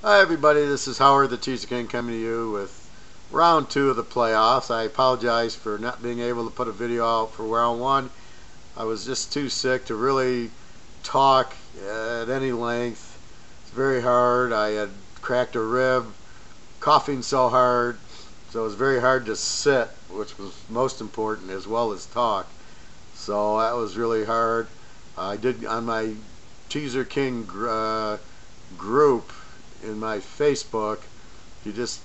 Hi everybody, this is Howard the Teaser King coming to you with round 2 of the playoffs. I apologize for not being able to put a video out for round 1. I was just too sick to really talk at any length. It's very hard. I had cracked a rib, coughing so hard, so it was very hard to sit, which was most important, as well as talk. So that was really hard. I did on my Teaser King group in my Facebook, you just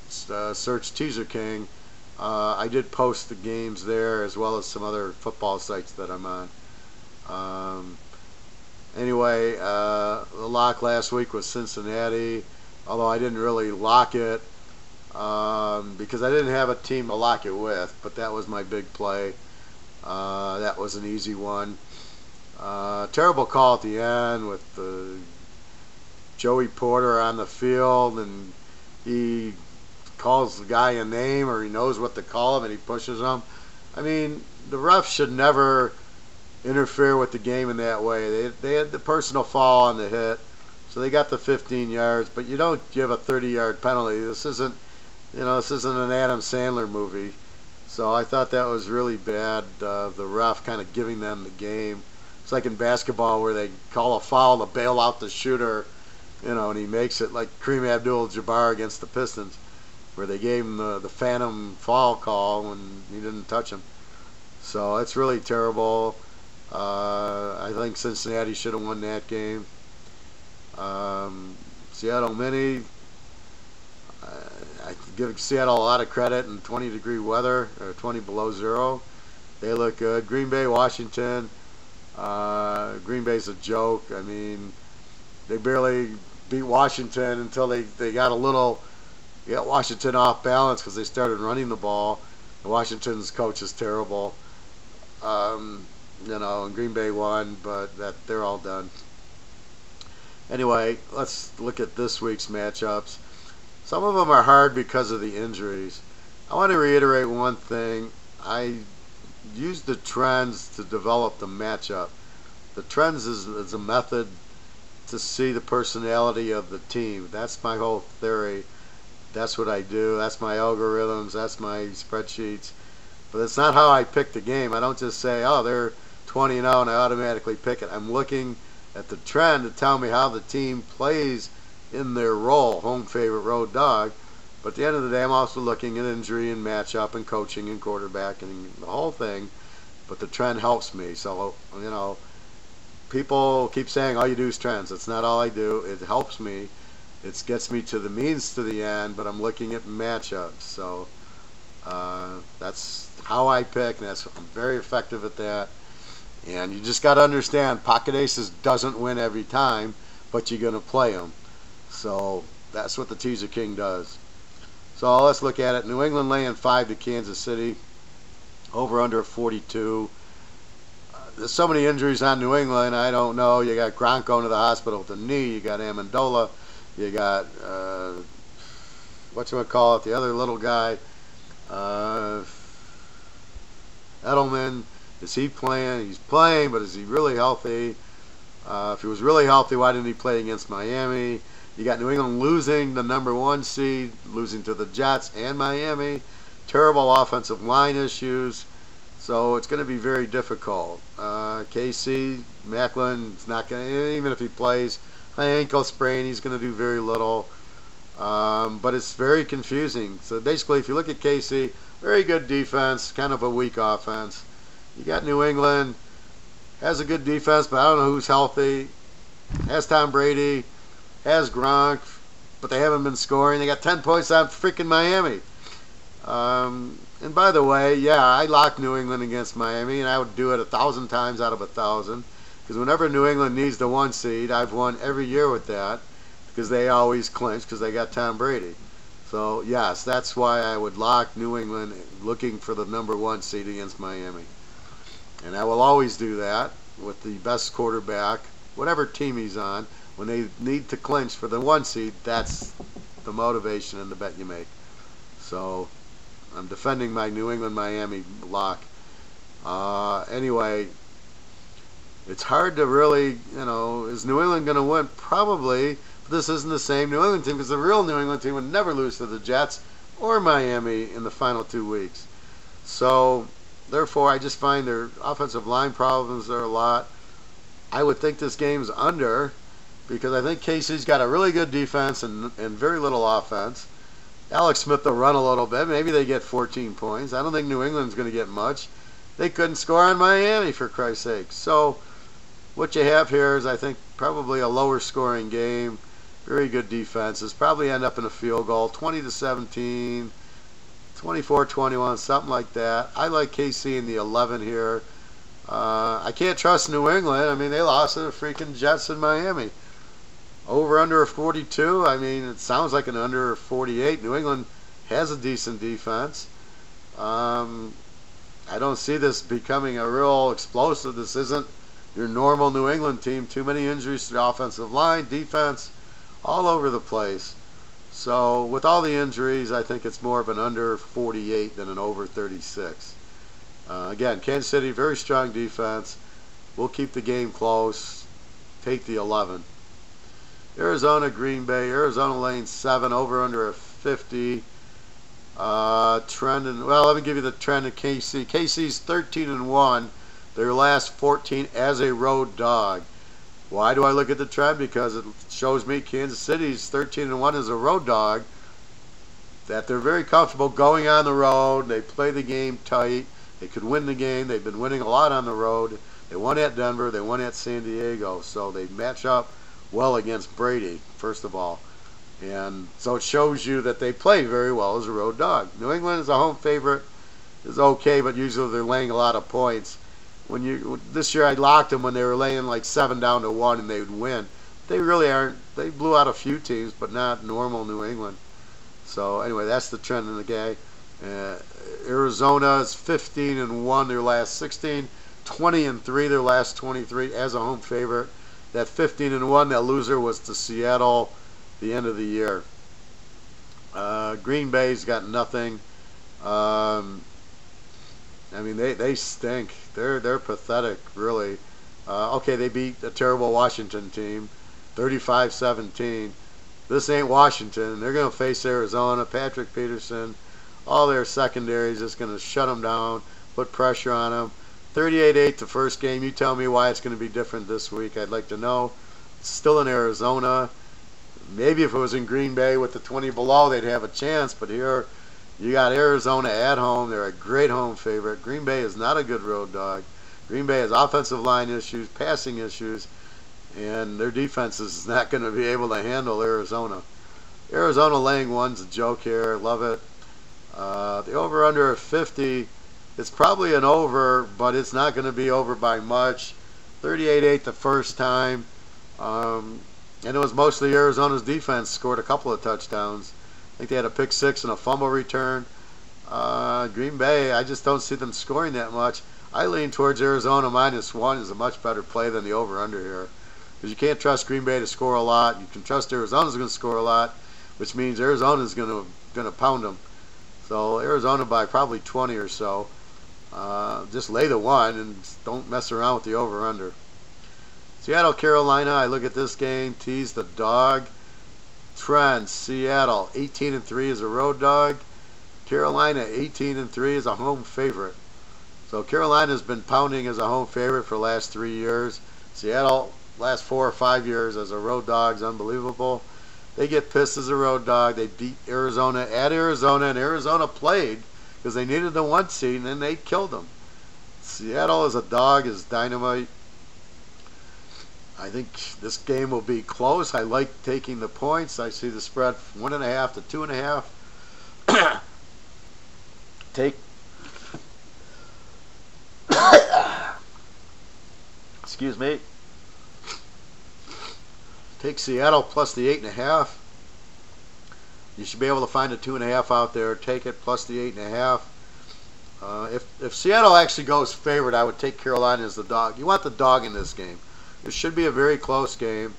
search Teaser King. I did post the games there as well as some other football sites that I'm on. Anyway, the lock last week was Cincinnati, although I didn't really lock it because I didn't have a team to lock it with, but that was my big play. That was an easy one. Terrible call at the end with the Joey Porter on the field, and he calls the guy a name, or he knows what to call him, and he pushes him. I mean, the refs should never interfere with the game in that way. They had the personal foul on the hit, so they got the 15 yards, but you don't give a 30-yard penalty. This isn't an Adam Sandler movie. So I thought that was really bad, the ref kind of giving them the game. It's like in basketball where they call a foul to bail out the shooter, and he makes it, like Kareem Abdul-Jabbar against the Pistons, where they gave him the phantom foul call when he didn't touch him. So it's really terrible. I think Cincinnati should have won that game. Seattle Mini, I give Seattle a lot of credit in 20-degree weather, or 20 below zero. They look good. Green Bay, Washington. Green Bay's a joke. I mean, they barely beat Washington until they got Washington off balance because they started running the ball. Washington's coach is terrible. And Green Bay won, but they're all done. Anyway, let's look at this week's matchups. Some of them are hard because of the injuries. I want to reiterate one thing. I used the trends to develop the matchup. The trends is a method to see the personality of the team. That's my whole theory. That's what I do. That's my algorithms. That's my spreadsheets. But it's not how I pick the game. I don't just say, oh, they're 20-0 and I automatically pick it. I'm looking at the trend to tell me how the team plays in their role, home favorite, road dog. But at the end of the day, I'm also looking at injury and matchup and coaching and quarterback and the whole thing. But the trend helps me. So, people keep saying all you do is trends. It's not all I do. It helps me. It gets me to the means to the end, but I'm looking at matchups. So that's how I pick, and I'm very effective at that. And you just got to understand, pocket aces doesn't win every time, but you're going to play them. So that's what the Teaser King does. So let's look at it. New England laying 5 to Kansas City. Over under 42. There's so many injuries on New England, I don't know. You got Gronk going to the hospital with a knee. You got Amendola. You got, whatchamacallit, the other little guy. Edelman. Is he playing? He's playing, but is he really healthy? If he was really healthy, why didn't he play against Miami? You got New England losing the #1 seed, losing to the Jets and Miami. Terrible offensive line issues. So it's going to be very difficult. KC, Macklin is not going to, even if he plays, high ankle sprain, he's going to do very little. But it's very confusing. So basically, if you look at KC, very good defense, kind of a weak offense. You got New England, has a good defense, but I don't know who's healthy. Has Tom Brady, has Gronk, but they haven't been scoring. They got 10 points on freaking Miami. And by the way, yeah, I locked New England against Miami, and I would do it 1,000 times out of 1,000. Because whenever New England needs the 1 seed, I've won every year with that, because they always clinch because they got Tom Brady. So yes, that's why I would lock New England looking for the #1 seed against Miami. And I will always do that with the best quarterback, whatever team he's on. When they need to clinch for the 1 seed, that's the motivation and the bet you make. So I'm defending my New England-Miami lock. Anyway, it's hard to really, is New England going to win? Probably, This isn't the same New England team, because the real New England team would never lose to the Jets or Miami in the final 2 weeks. So, therefore, I just find their offensive line problems are a lot. I would think this game's under, because I think KC's got a really good defense and very little offense. Alex Smith will run a little bit. Maybe they get 14 points. I don't think New England's going to get much. They couldn't score on Miami, for Christ's sake. So, what you have here is, I think, probably a lower scoring game. Very good defenses. Probably end up in a field goal, 20-17, 24-21, something like that. I like KC in the 11 here. I can't trust New England. I mean, they lost to the freaking Jets in Miami. Over under 42. I mean, it sounds like an under 48. New England has a decent defense. I don't see this becoming a real explosive. This isn't your normal New England team. Too many injuries to the offensive line, defense, all over the place. So with all the injuries, I think it's more of an under 48 than an over 36. Again, Kansas City, very strong defense. We'll keep the game close. Take the 11. Arizona, Green Bay. Arizona lane 7, over under a 50. Trend, well, let me give you the trend of KC. KC's 13-1. Their last 14 as a road dog. Why do I look at the trend? Because it shows me Kansas City's 13-1 as a road dog. That they're very comfortable going on the road. They play the game tight. They could win the game. They've been winning a lot on the road. They won at Denver. They won at San Diego. So they match up well against Brady, first of all. And so it shows you that they play very well as a road dog. New England is a home favorite, is okay, but usually they're laying a lot of points. This year I locked them when they were laying like 7-1 and they would win. They really aren't. They blew out a few teams, but not normal New England. So anyway, that's the trend in the game. Arizona is 15-1 their last 16, 20-3 their last 23 as a home favorite. That 15-1, that loser was to Seattle the end of the year. Green Bay's got nothing. I mean, they stink. They're pathetic, really. Okay, they beat a terrible Washington team, 35-17. This ain't Washington. They're going to face Arizona. Patrick Peterson, all their secondaries is going to shut them down, put pressure on them. 38-8 the first game. You tell me why it's going to be different this week. I'd like to know. It's still in Arizona. Maybe if it was in Green Bay with the 20 below, they'd have a chance. But here, you got Arizona at home. They're a great home favorite. Green Bay is not a good road dog. Green Bay has offensive line issues, passing issues, and their defense is not going to be able to handle Arizona. Arizona laying 1's a joke here. Love it. The over-under of 50, it's probably an over, but it's not going to be over by much. 38-8 the first time. And it was mostly Arizona's defense scored a couple of touchdowns. I think they had a pick 6 and a fumble return. Green Bay, I just don't see them scoring that much. I lean towards Arizona -1 is a much better play than the over-under here. Because you can't trust Green Bay to score a lot. You can trust Arizona's going to score a lot, which means Arizona's going to pound them. So Arizona by probably 20 or so. Just lay the 1 and don't mess around with the over-under. Seattle, Carolina, I look at this game, tease the dog. Trend, Seattle, 18-3 as a road dog. Carolina, 18-3 as a home favorite. So Carolina's been pounding as a home favorite for the last 3 years. Seattle, last 4 or 5 years as a road dog is unbelievable. They get pissed as a road dog. They beat Arizona at Arizona, and Arizona played because they needed the 1 seed, and then they killed them. Seattle as a dog is dynamite. I think this game will be close. I like taking the points. I see the spread 1.5 to 2.5. Take excuse me. Take Seattle plus the 8.5. You should be able to find a 2.5 out there. Take it plus the 8.5. If Seattle actually goes favorite, I would take Carolina as the dog. You want the dog in this game. It should be a very close game.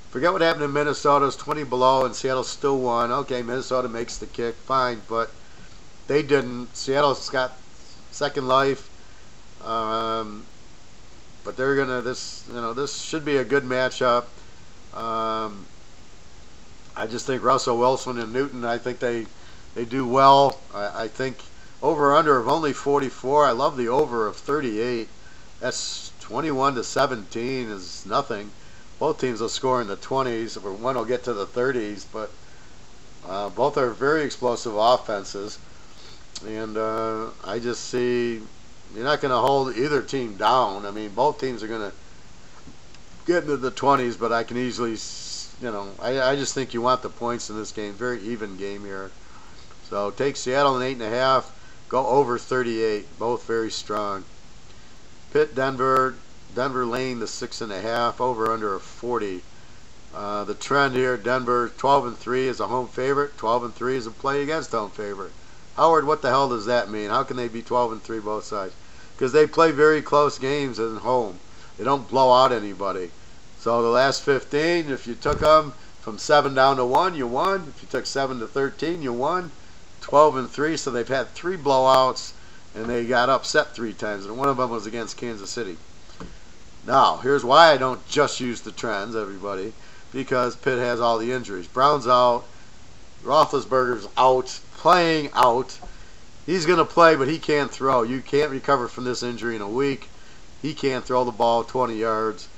Forget what happened in Minnesota. It was 20 below and Seattle still won. Okay, Minnesota makes the kick, fine, but they didn't. Seattle's got second life. But they're gonna this should be a good matchup. I just think Russell Wilson and Newton, I think they do well. I think over under of only 44. I love the over of 38. That's 21-17 is nothing. Both teams will score in the 20s, or one will get to the 30s, but both are very explosive offenses. And I just see you're not going to hold either team down. I mean, both teams are going to get into the 20s, but I can easily, I just think you want the points in this game. Very even game here. So take Seattle in 8.5. Go over 38. Both very strong. Pitt, Denver. Denver laying the 6.5. Over under a 40. The trend here, Denver 12-3 is a home favorite. 12-3 is a play against home favorite. Howard, what the hell does that mean? How can they be 12-3 both sides? Because they play very close games at home. They don't blow out anybody. So the last 15, if you took them from 7 down to 1, you won. If you took 7 to 13, you won. 12-3, so they've had 3 blowouts, and they got upset 3 times, and one of them was against Kansas City. Now, here's why I don't just use the trends, everybody, because Pitt has all the injuries. Brown's out. Roethlisberger's out, playing out. He's going to play, but he can't throw. You can't recover from this injury in a week. He can't throw the ball 20 yards.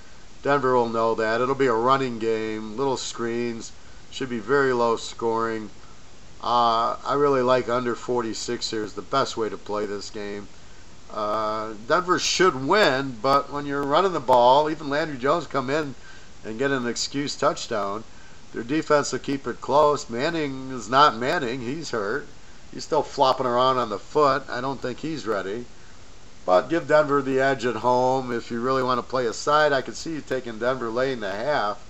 Denver will know that. It'll be a running game, little screens. Should be very low scoring. I really like under 46 here is the best way to play this game. Denver should win, but when you're running the ball, even Landry Jones come in and get an excuse touchdown. Their defense will keep it close. Manning is not Manning. He's hurt. He's still flopping around on the foot. I don't think he's ready. But give Denver the edge at home. If you really want to play a side, I could see you taking Denver laying the half.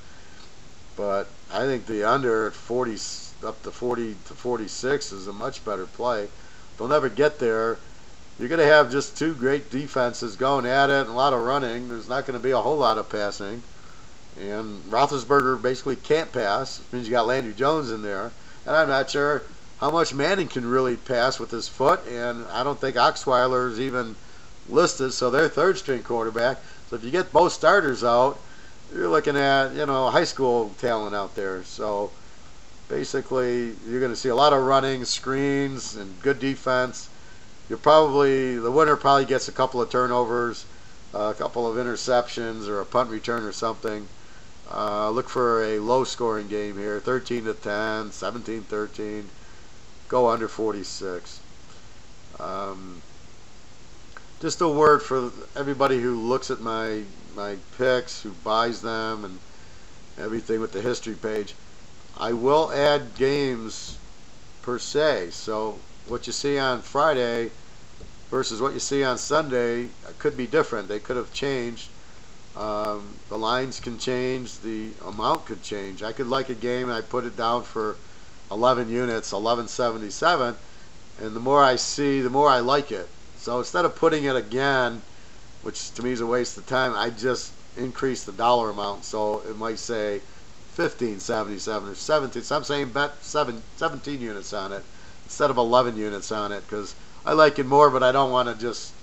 But I think the under at 40, up to 40-46 is a much better play. They'll never get there. You're going to have just 2 great defenses going at it and a lot of running. There's not going to be a whole lot of passing. And Roethlisberger basically can't pass. It means you got Landry Jones in there. And I'm not sure how much Manning can really pass with his foot. And I don't think Osweiler is even listed, so they're third-string quarterback. So if you get both starters out, you're looking at, high school talent out there. So basically, you're going to see a lot of running, screens, and good defense. The winner probably gets a couple of turnovers, a couple of interceptions, or a punt return or something. Look for a low-scoring game here, 13-10, 17-13. Go under 46. Just a word for everybody who looks at my picks, who buys them, and everything with the history page. I will add games per se. So what you see on Friday versus what you see on Sunday could be different. They could have changed. The lines can change. The amount could change. I could like a game and I put it down for 11 units, 1177, and the more I see, the more I like it. So instead of putting it again, which to me is a waste of time, I just increase the dollar amount. So it might say 1577 or 17. So I'm saying bet 17 units on it instead of 11 units on it because I like it more, but I don't want to just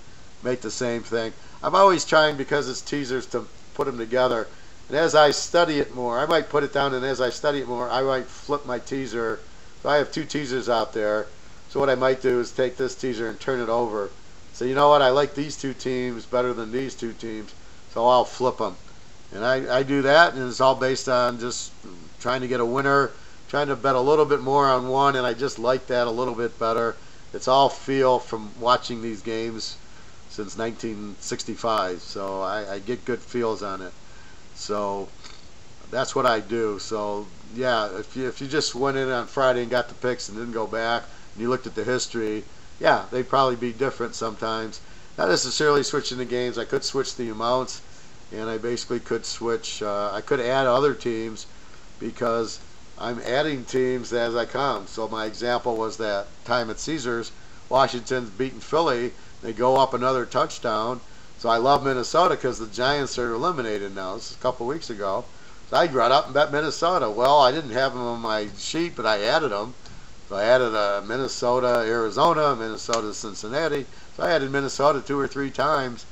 make the same thing. I'm always trying, because it's teasers, to put them together. And as I study it more, I might put it down, and as I study it more, I might flip my teaser. So I have 2 teasers out there. So what I might do is take this teaser and turn it over. So you know what? I like these 2 teams better than these 2 teams, so I'll flip them. And I do that, and it's all based on just trying to get a winner, trying to bet a little bit more on one, and I just like that a little bit better. It's all feel from watching these games since 1965, so I get good feels on it. So that's what I do. So yeah, if you just went in on Friday and got the picks and didn't go back, and you looked at the history, yeah, they'd probably be different sometimes. Not necessarily switching the games. I could switch the amounts, and I basically could switch. I could add other teams because I'm adding teams as I come. So my example was that time at Caesars, Washington's beating Philly. They go up another touchdown. So I love Minnesota because the Giants are eliminated now. This is a couple weeks ago. So I got up and bet Minnesota. Well, I didn't have them on my sheet, but I added them. So I added Minnesota, Arizona, Minnesota, Cincinnati. So I added Minnesota 2 or 3 times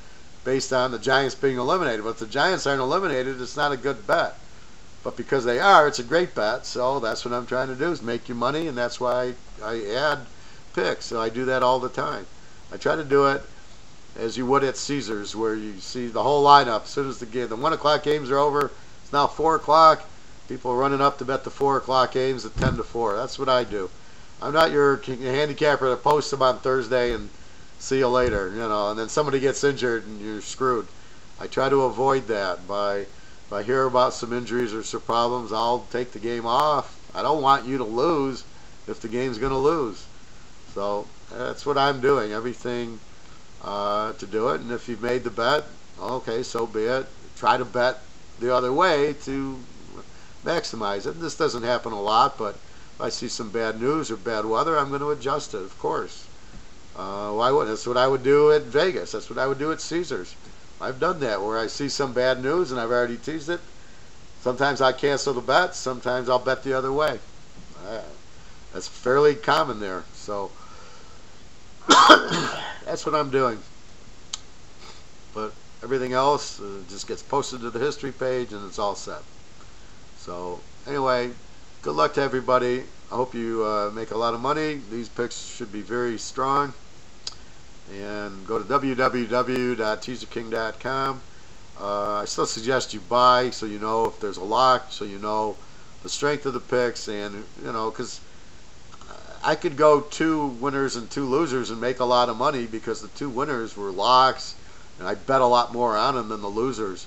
based on the Giants being eliminated. But if the Giants aren't eliminated, it's not a good bet. But because they are, it's a great bet. So that's what I'm trying to do, is make you money, and that's why I add picks. So I do that all the time. I try to do it as you would at Caesars, where you see the whole lineup. As soon as the 1 o'clock games are over, it's now 4 o'clock. People are running up to bet the 4 o'clock games at 10 to 4. That's what I do. I'm not your handicapper that posts them on Thursday and see you later, and then somebody gets injured and you're screwed. I try to avoid that. If I hear about some injuries or some problems, I'll take the game off. I don't want you to lose if the game's going to lose. So that's what I'm doing. Everything to do it. And if you've made the bet, okay, so be it. Try to bet the other way to maximize it. And this doesn't happen a lot, but if I see some bad news or bad weather, I'm going to adjust it, of course. Why wouldn't? That's what I would do at Vegas. That's what I would do at Caesars. I've done that, where I see some bad news and I've already teased it. Sometimes I cancel the bet. Sometimes I'll bet the other way. That's fairly common there. So that's what I'm doing. But everything else just gets posted to the history page and it's all set. So anyway, good luck to everybody. I hope you make a lot of money. These picks should be very strong. And go to www.teaserking.com. I still suggest you buy, so you know if there's a lock, so you know the strength of the picks, and because I could go 2 winners and 2 losers and make a lot of money because the 2 winners were locks, and I bet a lot more on them than the losers.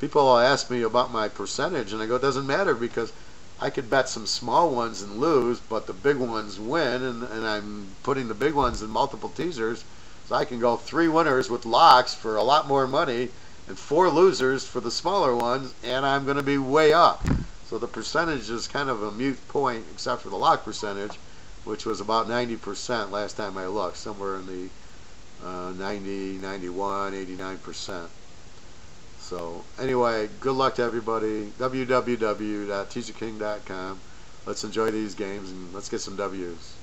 People will ask me about my percentage, and I go, it doesn't matter, because I could bet some small ones and lose, but the big ones win, and I'm putting the big ones in multiple teasers. So I can go 3 winners with locks for a lot more money and 4 losers for the smaller ones, and I'm going to be way up. So the percentage is kind of a moot point, except for the lock percentage, which was about 90% last time I looked, somewhere in the 90, 91, 89%. So anyway, good luck to everybody. www.teaserking.com. Let's enjoy these games and let's get some W's.